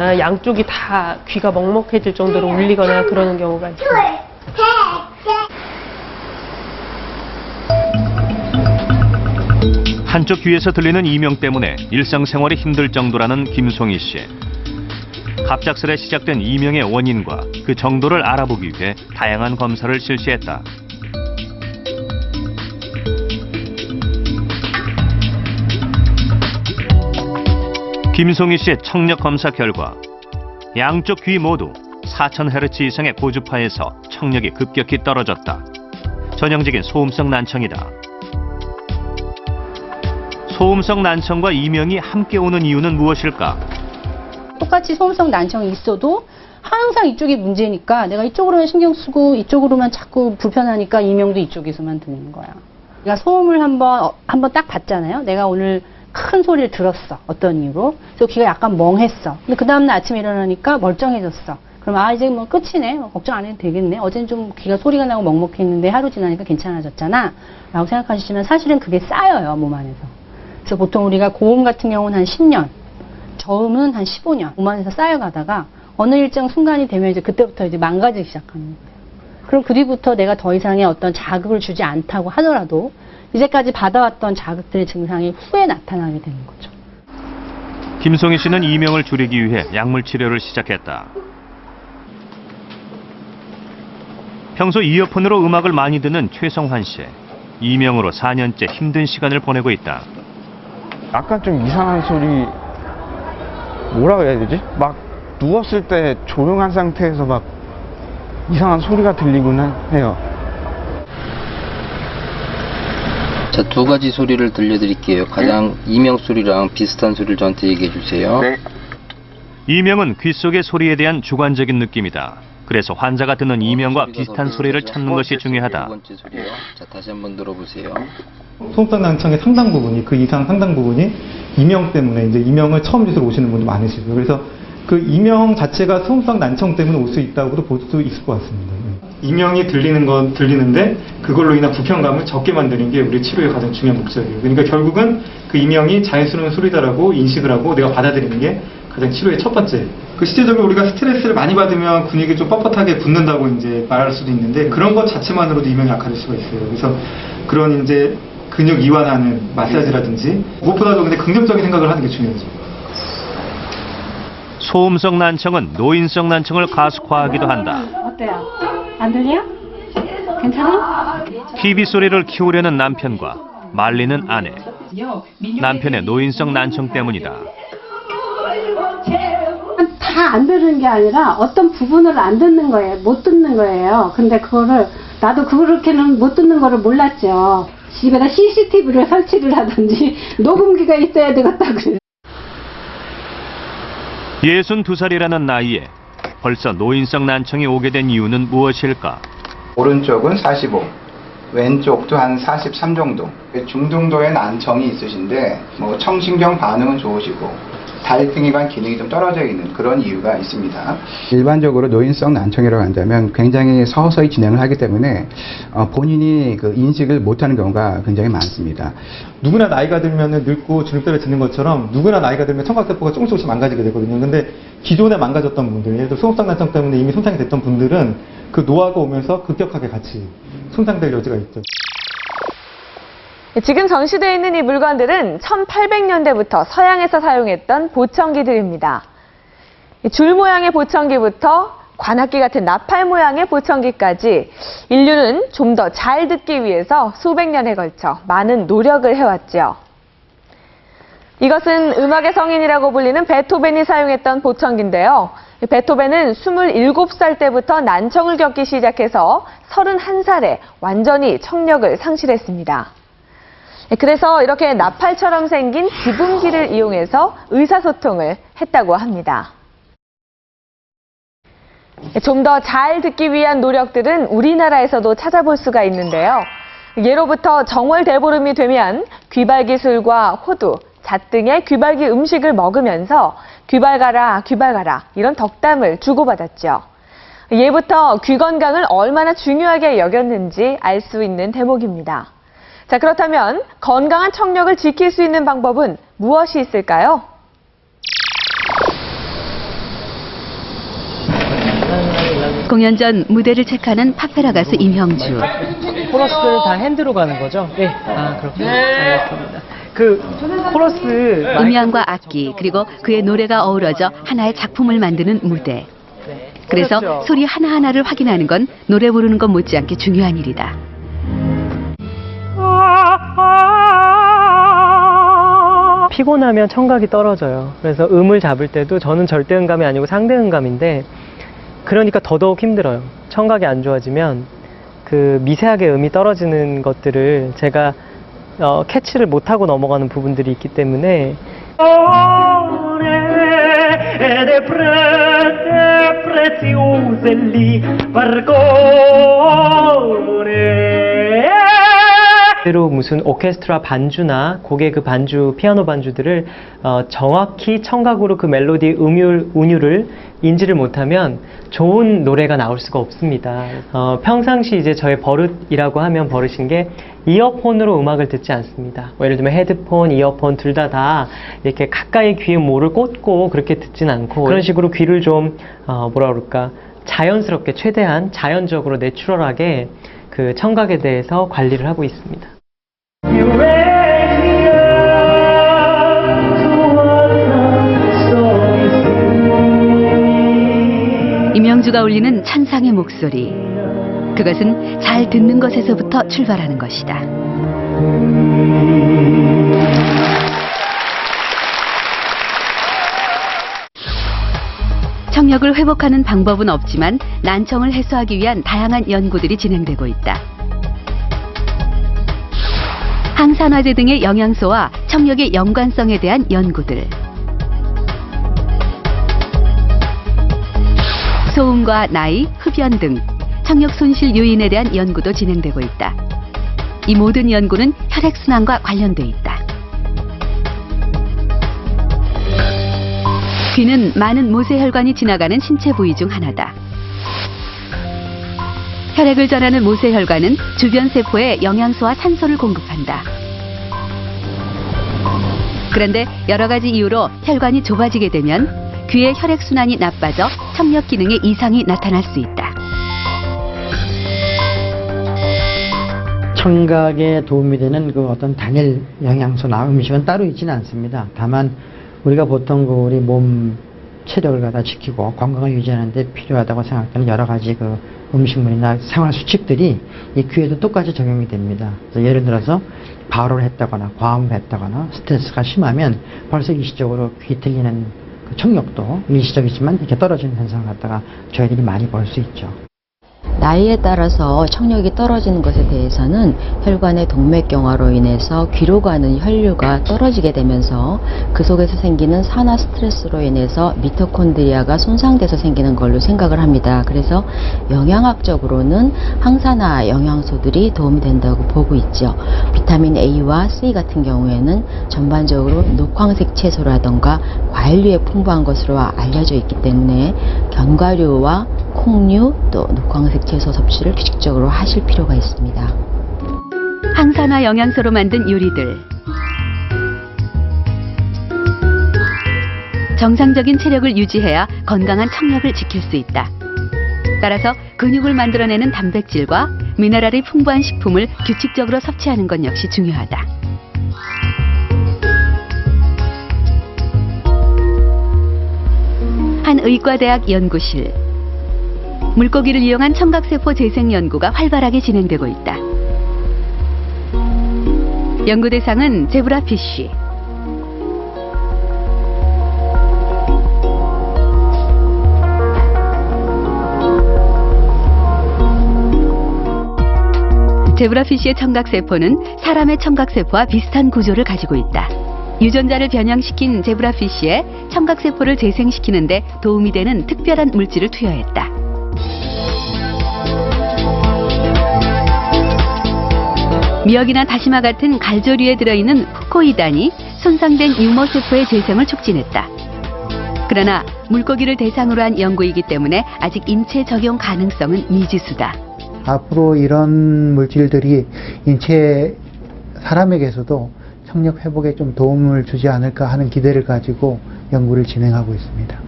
양쪽이 다 귀가 먹먹해질 정도로 울리거나 그러는 경우가 있어요. 한쪽 귀에서 들리는 이명 때문에 일상생활이 힘들 정도라는 김송희 씨. 갑작스레 시작된 이명의 원인과 그 정도를 알아보기 위해 다양한 검사를 실시했다. 김송희 씨의 청력 검사 결과 양쪽 귀 모두 4000Hz 이상의 고주파에서 청력이 급격히 떨어졌다. 전형적인 소음성 난청이다. 소음성 난청과 이명이 함께 오는 이유는 무엇일까? 똑같이 소음성 난청이 있어도 항상 이쪽이 문제니까 내가 이쪽으로만 신경 쓰고 이쪽으로만 자꾸 불편하니까 이명도 이쪽에서만 드는 거야. 내가 소음을 한번 딱 봤잖아요. 내가 오늘 큰 소리를 들었어. 어떤 이유로. 그래서 귀가 약간 멍했어. 근데 그 다음날 아침에 일어나니까 멀쩡해졌어. 그럼 이제 뭐 끝이네. 걱정 안 해도 되겠네. 어제는 좀 귀가 소리가 나고 먹먹했는데 하루 지나니까 괜찮아졌잖아. 라고 생각하시지만 사실은 그게 쌓여요. 몸 안에서. 그래서 보통 우리가 고음 같은 경우는 한 10년, 저음은 한 15년 몸 안에서 쌓여가다가 어느 일정 순간이 되면 이제 그때부터 이제 망가지기 시작하는 거예요. 그럼 그 뒤부터 내가 더 이상의 어떤 자극을 주지 않다고 하더라도 이제까지 받아왔던 자극들의 증상이 후에 나타나게 되는 거죠. 김송희 씨는 이명을 줄이기 위해 약물 치료를 시작했다. 평소 이어폰으로 음악을 많이 듣는 최성환 씨. 이명으로 4년째 힘든 시간을 보내고 있다. 약간 좀 이상한 소리, 뭐라고 해야 되지? 막 누웠을 때 조용한 상태에서 막 이상한 소리가 들리곤 해요. 자, 두 가지 소리를 들려드릴게요. 가장 이명 소리랑 비슷한 소리를 저한테 얘기해 주세요. 네. 이명은 귀 속의 소리에 대한 주관적인 느낌이다. 그래서 환자가 듣는 이명과 비슷한 소리를 찾는 것이 중요하다. 두 번째 소리요. 자, 다시 한번 들어보세요. 소음성 난청의 상당 부분이, 그 이상 상당 부분이 이명 때문에 이제 이명을 처음 주소로 오시는 분도 많으시고요. 그래서 그 이명 자체가 소음성 난청 때문에 올 수 있다고도 볼 수 있을 것 같습니다. 이명이 들리는 건 들리는데 그걸로 인한 불편감을 적게 만드는 게 우리 치료의 가장 중요한 목적이에요. 그러니까 결국은 그 이명이 자연스러운 소리다라고 인식을 하고 내가 받아들이는 게 가장 치료의 첫 번째. 그 실제적으로 우리가 스트레스를 많이 받으면 근육이 좀 뻣뻣하게 붓는다고 이제 말할 수도 있는데 그런 것 자체만으로도 이명이 악화될 수가 있어요. 그래서 그런 이제 근육 이완하는 마사지라든지 무엇보다도 근데 긍정적인 생각을 하는 게 중요하죠. 소음성 난청은 노인성 난청을 가속화하기도 한다. 어때요? 안 들려? 괜찮아? TV 소리를 키우려는 남편과 말리는 아내. 남편의 노인성 난청 때문이다. 다 안 듣는 게 아니라 어떤 부분을 안 듣는 거예요. 못 듣는 거예요. 근데 그거를 나도 그렇게는 못 듣는 거를 몰랐죠. 집에다 CCTV를 설치를 하든지 녹음기가 있어야 되겠다 그래요. 62살이라는 나이에 벌써 노인성 난청이 오게 된 이유는 무엇일까? 오른쪽은 45, 왼쪽도 한 43 정도. 중등도의 난청이 있으신데 뭐 청신경 반응은 좋으시고 다리등이관 기능이 좀 떨어져 있는 그런 이유가 있습니다. 일반적으로 노인성 난청이라고 한다면 굉장히 서서히 진행을 하기 때문에 본인이 그 인식을 못하는 경우가 굉장히 많습니다. 누구나 나이가 들면 늙고 주눅들을 짓는 것처럼 누구나 나이가 들면 청각세포가 조금씩 망가지게 되거든요. 근데 기존에 망가졌던 분들, 예를 들어 소음성 난청 때문에 이미 손상이 됐던 분들은 그 노화가 오면서 급격하게 같이 손상될 여지가 있죠. 지금 전시되어 있는 이 물건들은 1800년대부터 서양에서 사용했던 보청기들입니다. 줄 모양의 보청기부터 관악기 같은 나팔 모양의 보청기까지 인류는 좀 더 잘 듣기 위해서 수백 년에 걸쳐 많은 노력을 해왔죠. 이것은 음악의 성인이라고 불리는 베토벤이 사용했던 보청기인데요. 베토벤은 27살 때부터 난청을 겪기 시작해서 31살에 완전히 청력을 상실했습니다. 그래서 이렇게 나팔처럼 생긴 기분기를 이용해서 의사소통을 했다고 합니다. 좀 더 잘 듣기 위한 노력들은 우리나라에서도 찾아볼 수가 있는데요. 예로부터 정월 대보름이 되면 귀발 기술과 호두, 잣 등의 귀발기 음식을 먹으면서 귀발 가라 이런 덕담을 주고받았죠. 예부터 귀 건강을 얼마나 중요하게 여겼는지 알 수 있는 대목입니다. 자, 그렇다면 건강한 청력을 지킬 수 있는 방법은 무엇이 있을까요? 공연 전 무대를 체크하는 파페라 가수 임형주. 코러스는 다 핸드로 가는 거죠? 네. 아, 그렇군요. 알겠습니다. 그 코러스 음향과 악기 그리고 그의 노래가 어우러져 하나의 작품을 만드는 무대. 그래서 그렇죠. 소리 하나하나를 확인하는 건 노래 부르는 것 못지않게 중요한 일이다. 피곤하면 청각이 떨어져요. 그래서 음을 잡을 때도 저는 절대 음감이 아니고 상대 음감인데 그러니까 더더욱 힘들어요. 청각이 안 좋아지면 그 미세하게 음이 떨어지는 것들을 제가 캐치를 못하고 넘어가는 부분들이 있기 때문에 대로 무슨 오케스트라 반주나 곡의 그 반주, 피아노 반주들을 정확히 청각으로 그 멜로디 운율을 인지를 못하면 좋은 노래가 나올 수가 없습니다. 평상시 이제 저의 버릇이라고 하면 버릇인 게 이어폰으로 음악을 듣지 않습니다. 예를 들면 헤드폰, 이어폰 둘 다 이렇게 가까이 귀에 뭐를 꽂고 그렇게 듣진 않고 그런 식으로 귀를 좀 뭐라 그럴까 자연스럽게 최대한 자연적으로 내추럴하게 그 청각에 대해서 관리를 하고 있습니다. 임형주가 울리는 찬상의 목소리. 그것은 잘 듣는 것에서부터 출발하는 것이다. 청력을 회복하는 방법은 없지만 난청을 해소하기 위한 다양한 연구들이 진행되고 있다. 항산화제 등의 영양소와 청력의 연관성에 대한 연구들. 소음과 나이, 흡연 등 청력 손실 요인에 대한 연구도 진행되고 있다. 이 모든 연구는 혈액순환과 관련돼 있다. 귀는 많은 모세혈관이 지나가는 신체 부위 중 하나다. 혈액을 전하는 모세혈관은 주변 세포에 영양소와 산소를 공급한다. 그런데 여러 가지 이유로 혈관이 좁아지게 되면 귀의 혈액순환이 나빠져 청력 기능에 이상이 나타날 수 있다. 청각에 도움이 되는 그 어떤 단일 영양소나 음식은 따로 있지는 않습니다. 다만 우리가 보통 그 우리 몸 체력을 갖다 지키고 건강을 유지하는 데 필요하다고 생각하는 여러 가지 그 음식물이나 생활 수칙들이 이 귀에도 똑같이 적용이 됩니다. 그래서 예를 들어서 발호를 했다거나 과음을 했다거나 스트레스가 심하면 벌써 일시적으로 귀 들리는 그 청력도 일시적이지만 이렇게 떨어지는 현상을 갖다가 저희들이 많이 볼 수 있죠. 나이에 따라서 청력이 떨어지는 것에 대해서는 혈관의 동맥경화로 인해서 귀로 가는 혈류가 떨어지게 되면서 그 속에서 생기는 산화 스트레스로 인해서 미토콘드리아가 손상돼서 생기는 걸로 생각을 합니다. 그래서 영양학적으로는 항산화 영양소들이 도움이 된다고 보고 있죠. 비타민 A와 C 같은 경우에는 전반적으로 녹황색 채소라던가 과일류에 풍부한 것으로 알려져 있기 때문에 견과류와 콩류 또 녹황색 채소 섭취를 규칙적으로 하실 필요가 있습니다. 항산화 영양소로 만든 요리들. 정상적인 체력을 유지해야 건강한 청력을 지킬 수 있다. 따라서 근육을 만들어내는 단백질과 미네랄이 풍부한 식품을 규칙적으로 섭취하는 것 역시 중요하다. 한 의과대학 연구실. 물고기를 이용한 청각세포 재생 연구가 활발하게 진행되고 있다. 연구 대상은 제브라피쉬. 제브라피쉬의 청각세포는 사람의 청각세포와 비슷한 구조를 가지고 있다. 유전자를 변형시킨 제브라피쉬에 청각세포를 재생시키는 데 도움이 되는 특별한 물질을 투여했다. 미역이나 다시마 같은 갈조류에 들어있는 후코이단이 손상된 유머세포의 재생을 촉진했다. 그러나 물고기를 대상으로 한 연구이기 때문에 아직 인체 적용 가능성은 미지수다. 앞으로 이런 물질들이 인체 사람에게서도 청력 회복에 좀 도움을 주지 않을까 하는 기대를 가지고 연구를 진행하고 있습니다.